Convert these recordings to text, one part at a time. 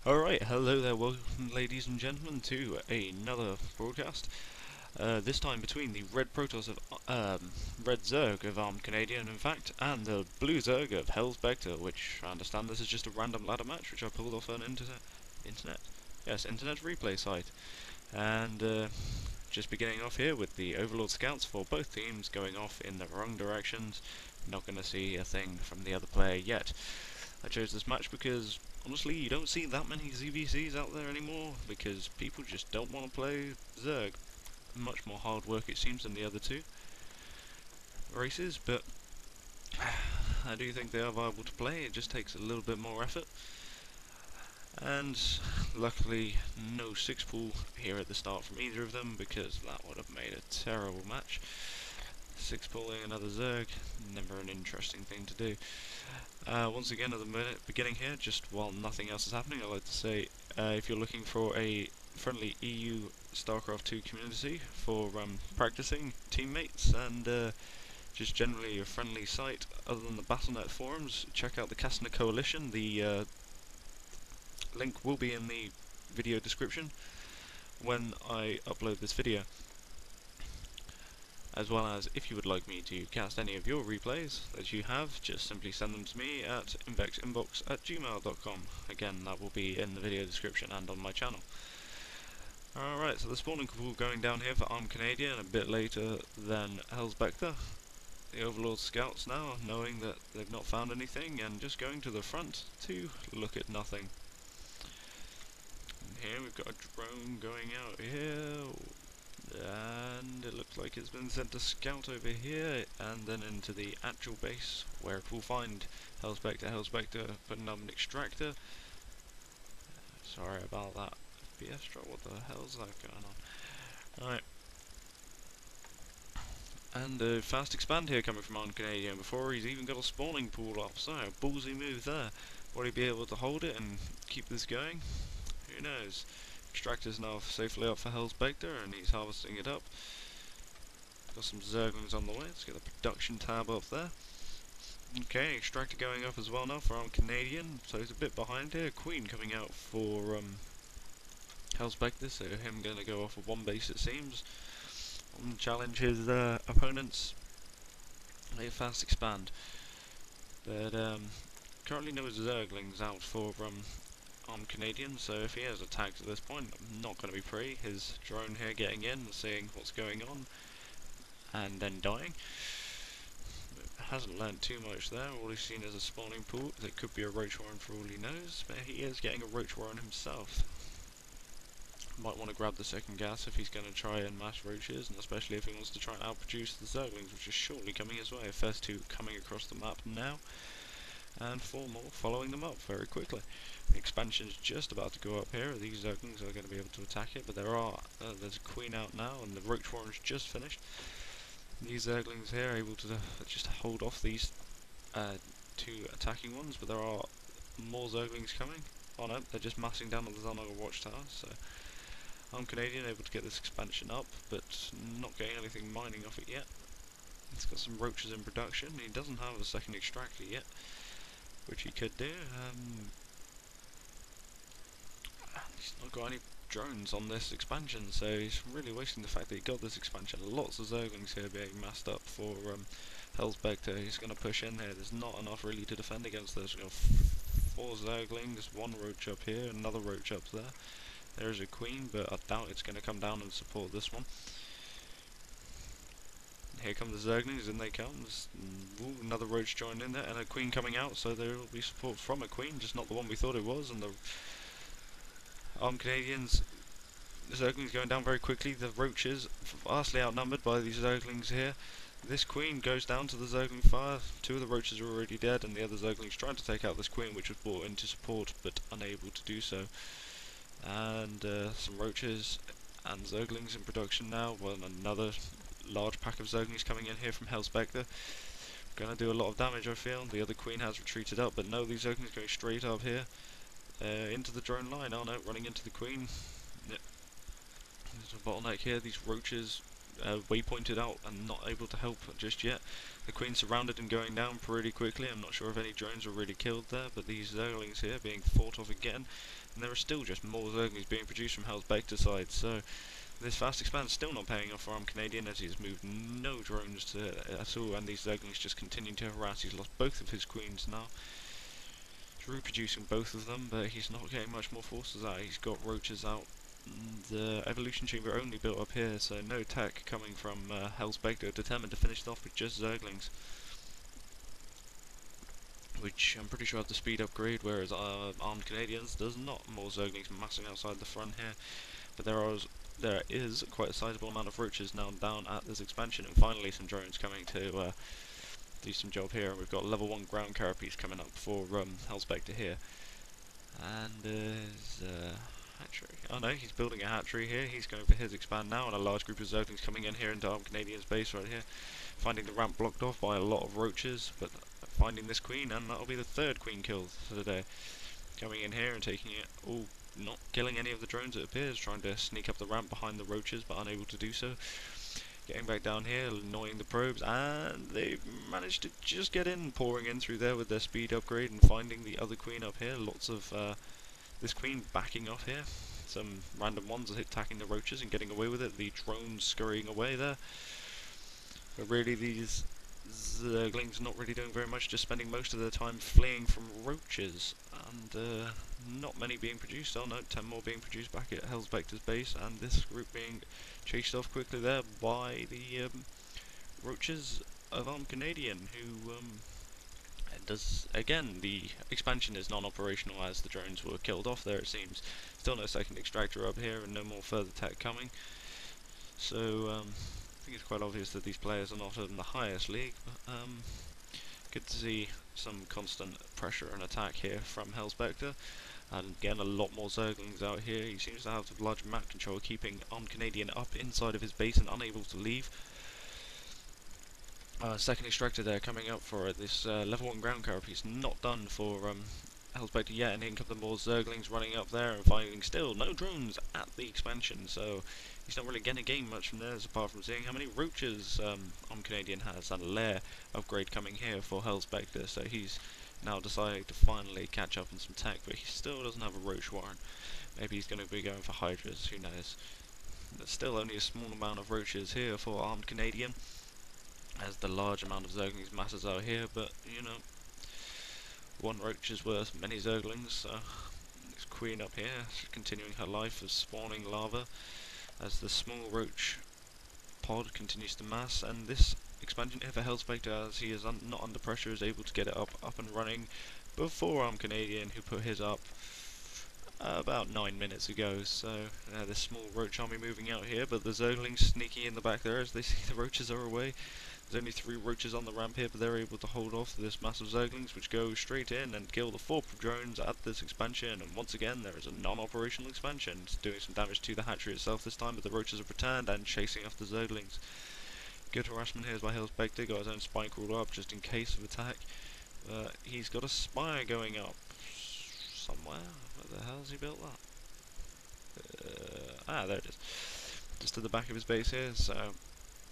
Alright, hello there, welcome ladies and gentlemen to another broadcast. This time between the Red Protoss of Red Zerg of ArmdCanadian, in fact, and the Blue Zerg of Helsbector, which I understand this is just a random ladder match which I pulled off an internet replay site. And just beginning off here with the Overlord Scouts for both teams going off in the wrong directions. Not going to see a thing from the other player yet. I chose this match because honestly you don't see that many ZVCs out there anymore because people just don't want to play Zerg. Much more hard work it seems than the other two races, but I do think they are viable to play. It just takes a little bit more effort. And luckily no 6-pool here at the start from either of them, because that would have made a terrible match. 6-pooling another Zerg, never an interesting thing to do. Once again at the beginning here, just while nothing else is happening, I'd like to say if you're looking for a friendly EU StarCraft 2 community for practicing teammates and just generally a friendly site other than the Battle.net forums, check out the Kastner Coalition. The link will be in the video description when I upload this video. As well as, if you would like me to cast any of your replays that you have, just simply send them to me at invexinbox@gmail.com. Again, that will be in the video description and on my channel. Alright, so the spawning pool going down here for ArmdCanadian a bit later than Helsbector. The Overlord Scouts now, knowing that they've not found anything, and just going to the front to look at nothing. And here we've got a drone going out here. And it looks like it's been sent to scout over here and then into the actual base where it will find Helsbector putting up an extractor. Sorry about that FPS drop, what the hell's that going on? Alright. And a fast expand here coming from ArmdCanadian before he's even got a spawning pool up, so a ballsy move there. Will he be able to hold it and keep this going? Who knows? Extractor's now safely up for Helsbector and he's harvesting it up. Got some Zerglings on the way, let's get the production tab up there. Okay, Extractor going up as well now for ArmdCanadian, so he's a bit behind here. Queen coming out for Helsbector, so him going to go off of one base it seems. Challenge his opponents. A fast expand. But currently no Zerglings out for ArmdCanadian, so if he has attacked at this point, not going to be pretty. His drone here getting in and seeing what's going on, and then dying. Hasn't learnt too much there. All he's seen is a spawning pool. It could be a Roach Warren for all he knows, but he is getting a Roach Warren himself. Might want to grab the second gas if he's going to try and mash roaches, and especially if he wants to try and outproduce the Zerglings, which is shortly coming his way. First two coming across the map now, and 4 more following them up very quickly. The expansion's just about to go up here. These Zerglings are going to be able to attack it, but there's a Queen out now, and the Roach Warren's just finished. These Zerglings here are able to just hold off these 2 attacking ones, but there are more Zerglings coming. Oh no, they're just massing down on the Zerg watchtower, so ArmdCanadian able to get this expansion up, but not getting anything mining off it yet. He's got some roaches in production. He doesn't have a second extractor yet, which he could do. He's not got any drones on this expansion, so he's really wasting the fact that he got this expansion. Lots of Zerglings here being massed up for Helsbector. He's going to push in here. There's not enough really to defend against this. We've got 4 Zerglings, 1 roach up here, another roach up there. There's a Queen, but I doubt it's going to come down and support this one. Here come the Zerglings, in they come. Ooh, another roach joined in there, and a Queen coming out, so there will be support from a Queen, just not the one we thought it was. And the ArmdCanadians, the Zerglings going down very quickly. The roaches vastly outnumbered by these Zerglings here. This Queen goes down to the Zergling fire. 2 of the roaches are already dead, and the other Zerglings trying to take out this Queen, which was brought in to support, but unable to do so. And some roaches and Zerglings in production now. Well, another large pack of Zerglings coming in here from Helsbector. Gonna do a lot of damage, I feel. The other Queen has retreated up, but no, these Zerglings going straight up here. Into the drone line. Oh no, running into the Queen. Yep. There's a bottleneck here. These roaches waypointed out and not able to help just yet. The Queen's surrounded and going down pretty quickly. I'm not sure if any drones were really killed there, but these Zerglings here being fought off again, and there are still just more Zerglings being produced from Helsbector side, so this fast expand is still not paying off for ArmdCanadian, as he has moved no drones at all, and these Zerglings just continue to harass. He's lost both of his Queens now. He's reproducing both of them, but he's not getting much more forces out. He's got roaches out. The evolution chamber only built up here, so no tech coming from Helsbector, determined to finish it off with just Zerglings, which I'm pretty sure have the speed upgrade, whereas ArmdCanadians does not. More Zerglings massing outside the front here, but there is quite a sizable amount of roaches now down at this expansion, and finally some drones coming to do some job here. And we've got level 1 ground carapace coming up for Helsbector here, and there's hatchery. Oh no, he's building a hatchery here. He's going for his expand now, and a large group of Zerglings coming in here into ArmdCanadian's base right here, finding the ramp blocked off by a lot of roaches, but finding this queen, and that'll be the 3rd queen killed for the day. Coming in here and taking it. Oh, not killing any of the drones, it appears, trying to sneak up the ramp behind the roaches, but unable to do so. Getting back down here, annoying the probes, and they've managed to just get in, pouring in through there with their speed upgrade, and finding the other queen up here. Lots of this queen backing off here. Some random ones are attacking the roaches and getting away with it. The drones scurrying away there. But really these Zerglings not really doing very much, just spending most of their time fleeing from roaches, and not many being produced. Oh no, 10 more being produced back at Helsbector's base, and this group being chased off quickly there by the roaches of ArmdCanadian, who does, again, the expansion is non-operational as the drones were killed off there, it seems. Still no second extractor up here, and no more further tech coming, so I think it's quite obvious that these players are not in the highest league, but good to see some constant pressure and attack here from Helsbector, and again a lot more Zerglings out here. He seems to have the large map control, keeping ArmdCanadian up inside of his base and unable to leave. Second extractor there coming up for it. This level 1 ground carapace not done for Helsbector yet, and in come the more Zerglings running up there and finding still no drones at the expansion, so he's not really going to gain much from there, apart from seeing how many roaches ArmdCanadian has, and a lair upgrade coming here for Helsbector, so he's now deciding to finally catch up on some tech, but he still doesn't have a roach warren. Maybe he's going to be going for hydras, who knows. There's still only a small amount of roaches here for ArmdCanadian, as the large amount of Zerglings masses out here, but you know, one roach is worth many Zerglings, so this queen up here is continuing her life of spawning lava as the small roach pod continues to mass, and this expansion here for Helsbector, as he is not under pressure, is able to get it up and running before ArmdCanadian, who put his up about 9 minutes ago. So this small roach army moving out here, but the Zerglings sneaking in the back there as they see the roaches are away. There's only 3 roaches on the ramp here, but they're able to hold off this massive Zerglings, which go straight in and kill the 4 drones at this expansion. And once again, there is a non-operational expansion. It's doing some damage to the hatchery itself this time, but the roaches have returned and chasing after Zerglings. Good harassment here by Helsbector. Got his own spine crawler up just in case of attack. He's got a spire going up somewhere. Where the hell has he built that? There it is. Just at the back of his base here, so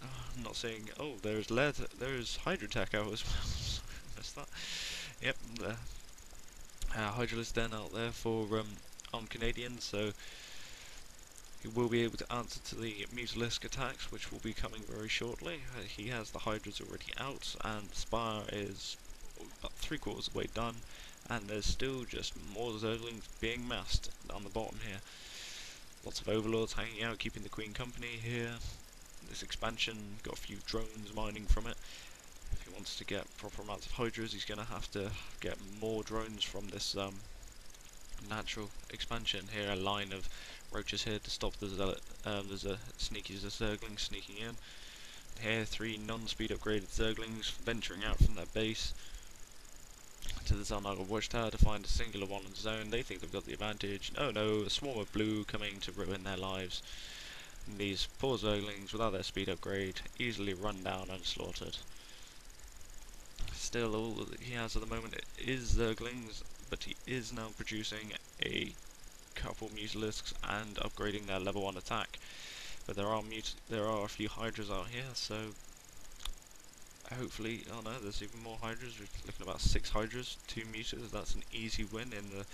I'm not seeing. Oh, there's lead. There's hydrotech out as well. Missed that. Yep, the Hydralisk den out there for ArmdCanadian, so he will be able to answer to the Mutalisk attacks, which will be coming very shortly. He has the Hydras already out, and the Spire is about 3/4 of the way done, and there's still just more Zerglings being massed on the bottom here. Lots of Overlords hanging out, keeping the Queen company here. This expansion got a few drones mining from it. If he wants to get proper amounts of Hydras, he's going to have to get more drones from this natural expansion here. A line of roaches here to stop the zealot. There's a sneaky Zergling sneaking in. Here, 3 non-speed upgraded Zerglings venturing out from their base to the Zalnaga watchtower to find a singular one on zone. They think they've got the advantage. Oh no, a swarm of blue coming to ruin their lives. And these poor Zerglings, without their speed upgrade, easily run down and slaughtered. Still, all that he has at the moment is Zerglings, but he is now producing a couple Mutalisks and upgrading their level 1 attack. But there are a few hydras out here, so hopefully, oh no, there's even more hydras. We're looking at about 6 hydras, 2 mutas. That's an easy win in the